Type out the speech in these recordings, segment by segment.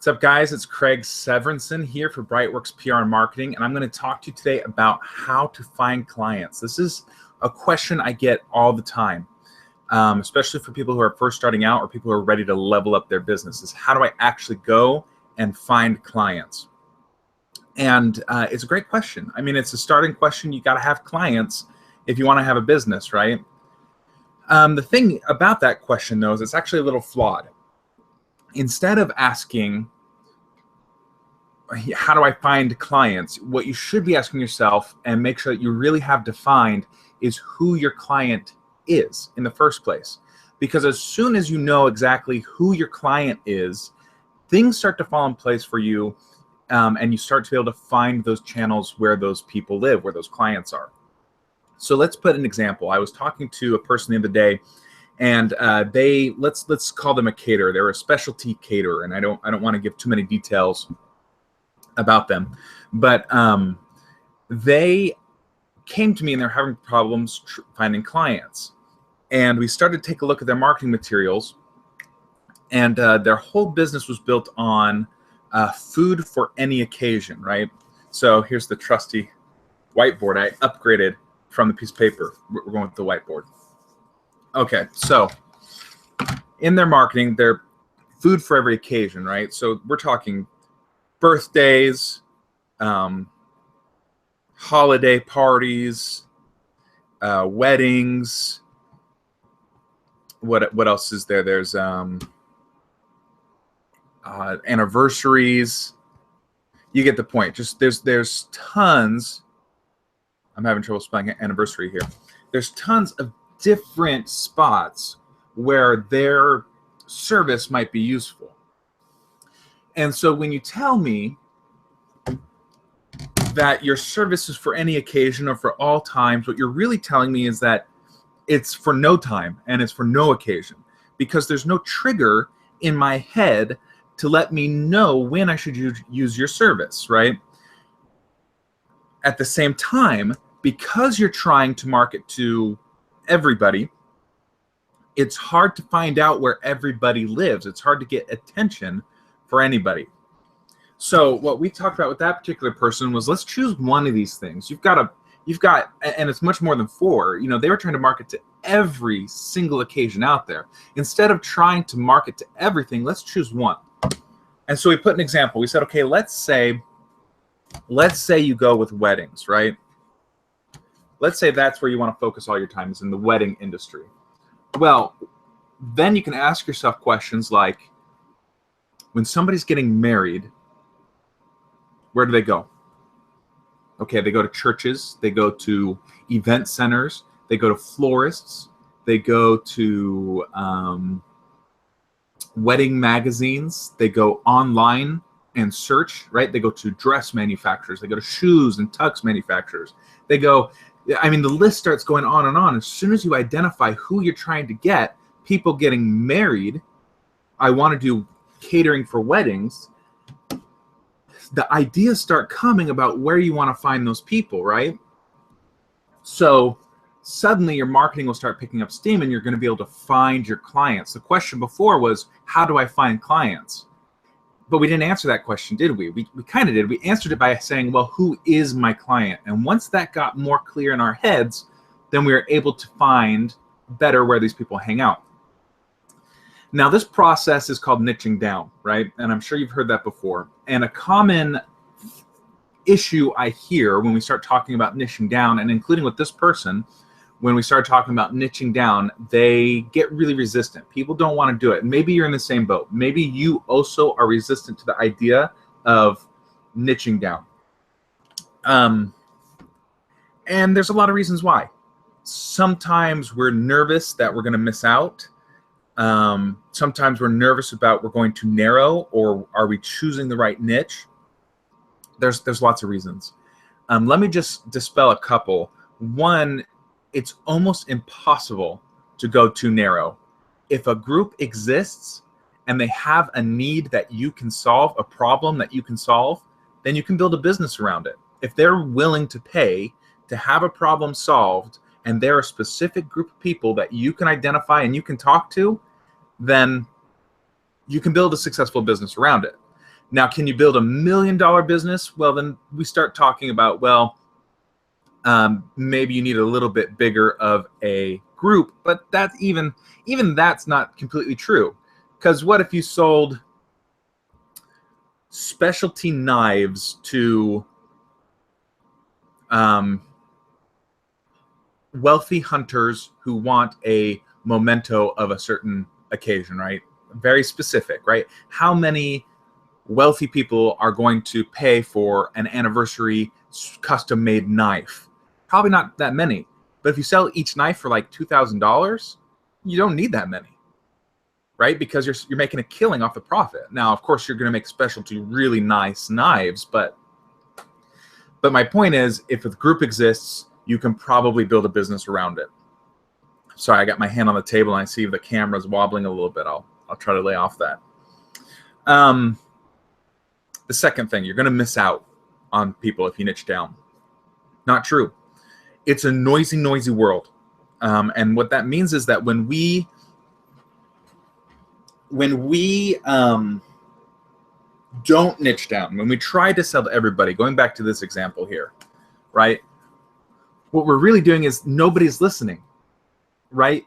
What's up, guys? It's Craig Severinsen here for Brightworks PR and Marketing, and I'm going to talk to you today about how to find clients. This is a question I get all the time, especially for people who are first starting out or people who are ready to level up their businesses. How do I actually go and find clients? And it's a great question. I mean, it's a starting question. You got to have clients if you want to have a business, right? The thing about that question, though, is it's actually a little flawed. Instead of asking, how do I find clients? What you should be asking yourself, and make sure that you really have defined, is who your client is in the first place. Because as soon as you know exactly who your client is, things start to fall in place for you, and you start to be able to find those channels where those people live, where those clients are. So let's put an example. I was talking to a person the other day, and let's call them a caterer. They're a specialty caterer, and I don't want to give too many details about them, but they came to me and they're having problems finding clients. And we started to take a look at their marketing materials, and their whole business was built on food for any occasion, right? So here's the trusty whiteboard. I upgraded from the piece of paper. We're going with the whiteboard. Okay, so in their marketing, they're food for every occasion, right? So we're talking birthdays, holiday parties, weddings. What else is there? There's anniversaries. You get the point. Just there's tons. I'm having trouble spelling anniversary here. There's tons of different spots where their service might be useful. And so when you tell me that your service is for any occasion or for all times, what you're really telling me is that it's for no time and it's for no occasion, because there's no trigger in my head to let me know when I should use your service, right? At the same time, because you're trying to market to everybody, it's hard to find out where everybody lives. It's hard to get attention for anybody. So what we talked about with that particular person was, let's choose one of these things. You've got, and it's much more than four. You know, they were trying to market to every single occasion out there. Instead of trying to market to everything, let's choose one. And so we put an example. We said, okay, let's say you go with weddings, right? Let's say that's where you want to focus all your time, is in the wedding industry. Well, then you can ask yourself questions like, when somebody's getting married, where do they go? Okay, they go to churches, they go to event centers, they go to florists, they go to wedding magazines, they go online and search, right? They go to dress manufacturers, they go to shoes and tux manufacturers. They go, I mean, the list starts going on and on. As soon as you identify who you're trying to get, people getting married, I want to do catering for weddings, the ideas start coming about where you want to find those people, right? So suddenly your marketing will start picking up steam and you're going to be able to find your clients. The question before was, how do I find clients? But we didn't answer that question, did we? We kind of did. We answered it by saying, well, who is my client? And once that got more clear in our heads, then we were able to find better where these people hang out. Now, this process is called niching down, right? And I'm sure you've heard that before. And a common issue I hear when we start talking about niching down, and including with this person, when we start talking about niching down, they get really resistant. People don't want to do it. Maybe you're in the same boat. Maybe you also are resistant to the idea of niching down. And there's a lot of reasons why. Sometimes we're nervous that we're going to miss out. Sometimes we're nervous about we're going too narrow, or are we choosing the right niche? There's lots of reasons. Let me just dispel a couple. One, it's almost impossible to go too narrow. If a group exists and they have a need that you can solve, a problem that you can solve, then you can build a business around it. If they're willing to pay to have a problem solved, and they're a specific group of people that you can identify and you can talk to, then you can build a successful business around it. Now, can you build $1 million business? Well, then we start talking about, well, maybe you need a little bit bigger of a group, but that's even that's not completely true. Because what if you sold specialty knives to wealthy hunters who want a memento of a certain occasion, right? Very specific, right? How many wealthy people are going to pay for an anniversary custom-made knife? Probably not that many. But if you sell each knife for like $2,000, you don't need that many, right? Because you're making a killing off the profit. Now, of course, you're going to make specialty really nice knives, but my point is, if a group exists, you can probably build a business around it. Sorry, I got my hand on the table and I see the camera's wobbling a little bit. I'll try to lay off that. The second thing, you're going to miss out on people if you niche down. Not true. It's a noisy, noisy world. And what that means is that when we don't niche down, when we try to sell to everybody, going back to this example here, right? What we're really doing is nobody's listening, right?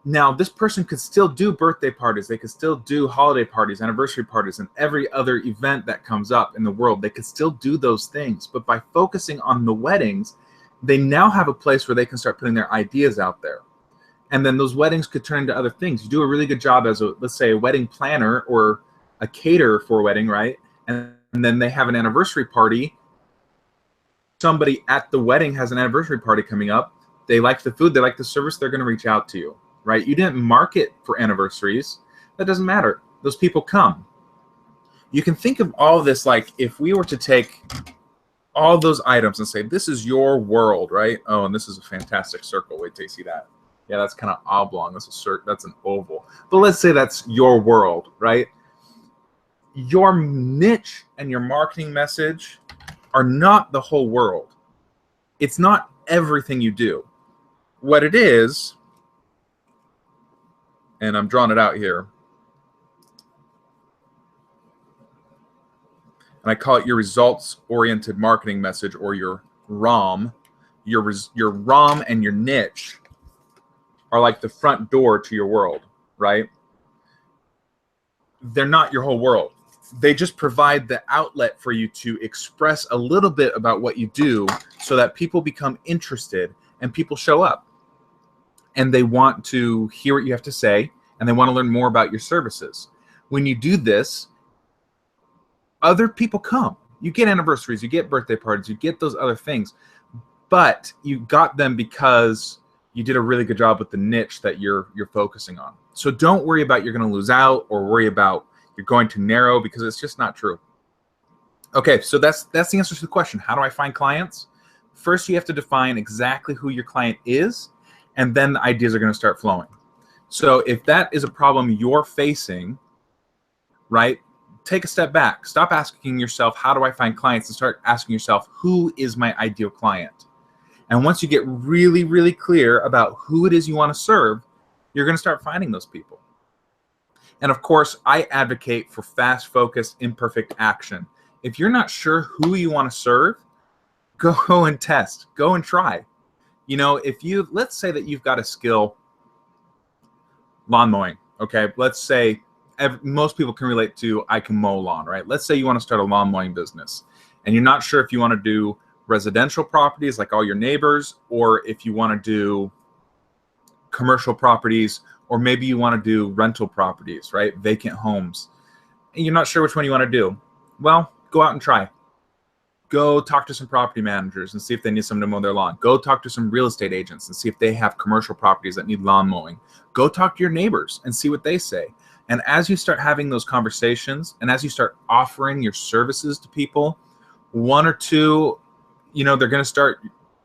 Now, this person could still do birthday parties. They could still do holiday parties, anniversary parties, and every other event that comes up in the world. They could still do those things. But by focusing on the weddings, they now have a place where they can start putting their ideas out there. And then those weddings could turn into other things. You do a really good job as let's say, a wedding planner or a caterer for a wedding, right? And then they have an anniversary party. Somebody at the wedding has an anniversary party coming up. They like the food, they like the service, they're going to reach out to you, right? You didn't market for anniversaries. That doesn't matter. Those people come. You can think of all of this like if we were to take all those items and say, this is your world, right? Oh, and this is a fantastic circle. Wait till you see that. Yeah, that's kind of oblong. That's an oval. But let's say that's your world, right? Your niche and your marketing message are not the whole world. It's not everything you do. What it is, and I'm drawing it out here, and I call it your results-oriented marketing message, or your ROM. Your ROM and your niche are like the front door to your world, right? They're not your whole world. They just provide the outlet for you to express a little bit about what you do so that people become interested and people show up. And they want to hear what you have to say, and they want to learn more about your services. When you do this, other people come. You get anniversaries, you get birthday parties, you get those other things, but you got them because you did a really good job with the niche that you're focusing on. So don't worry about you're going to lose out, or worry about you're going to narrow, because it's just not true. Okay, so that's the answer to the question. How do I find clients? First, you have to define exactly who your client is, and then the ideas are going to start flowing. So if that is a problem you're facing, right, take a step back. Stop asking yourself, how do I find clients, and start asking yourself, who is my ideal client? And once you get really, really clear about who it is you want to serve, you're going to start finding those people. And of course, I advocate for fast, focused, imperfect action. If you're not sure who you want to serve, go and test. Go and try. You know, let's say that you've got a skill, lawn mowing, okay? Let's say most people can relate to, I can mow lawn, right? Let's say you want to start a lawn mowing business, and you're not sure if you want to do residential properties like all your neighbors, or if you want to do commercial properties, or maybe you want to do rental properties, right? Vacant homes. And you're not sure which one you want to do. Well, go out and try. Go talk to some property managers and see if they need someone to mow their lawn. Go talk to some real estate agents and see if they have commercial properties that need lawn mowing. Go talk to your neighbors and see what they say. And as you start having those conversations, and as you start offering your services to people, one or two, you know, they're going to start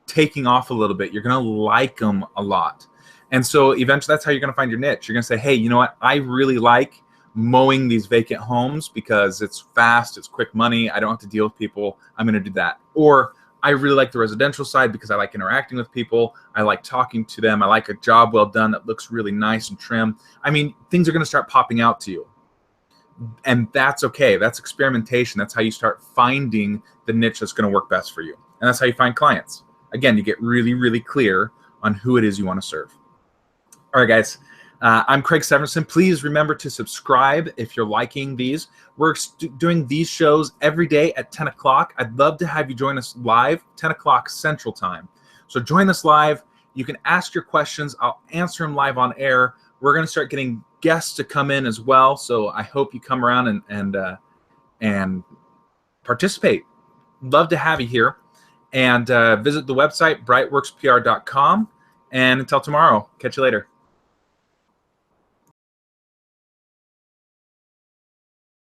taking off a little bit. You're going to like them a lot. And so eventually that's how you're going to find your niche. You're going to say, hey, you know what? I really like mowing these vacant homes because it's fast, it's quick money, I don't have to deal with people, I'm going to do that. Or I really like the residential side because I like interacting with people, I like talking to them, I like a job well done that looks really nice and trim. I mean, things are going to start popping out to you. And that's okay. That's experimentation. That's how you start finding the niche that's going to work best for you. And that's how you find clients. Again, you get really, really clear on who it is you want to serve. All right, guys. I'm Craig Severinsen. Please remember to subscribe if you're liking these. We're doing these shows every day at 10 o'clock. I'd love to have you join us live, 10 o'clock Central Time. So join us live. You can ask your questions. I'll answer them live on air. We're going to start getting guests to come in as well. So I hope you come around and participate. Love to have you here. And visit the website, brightworkspr.com. And until tomorrow, catch you later.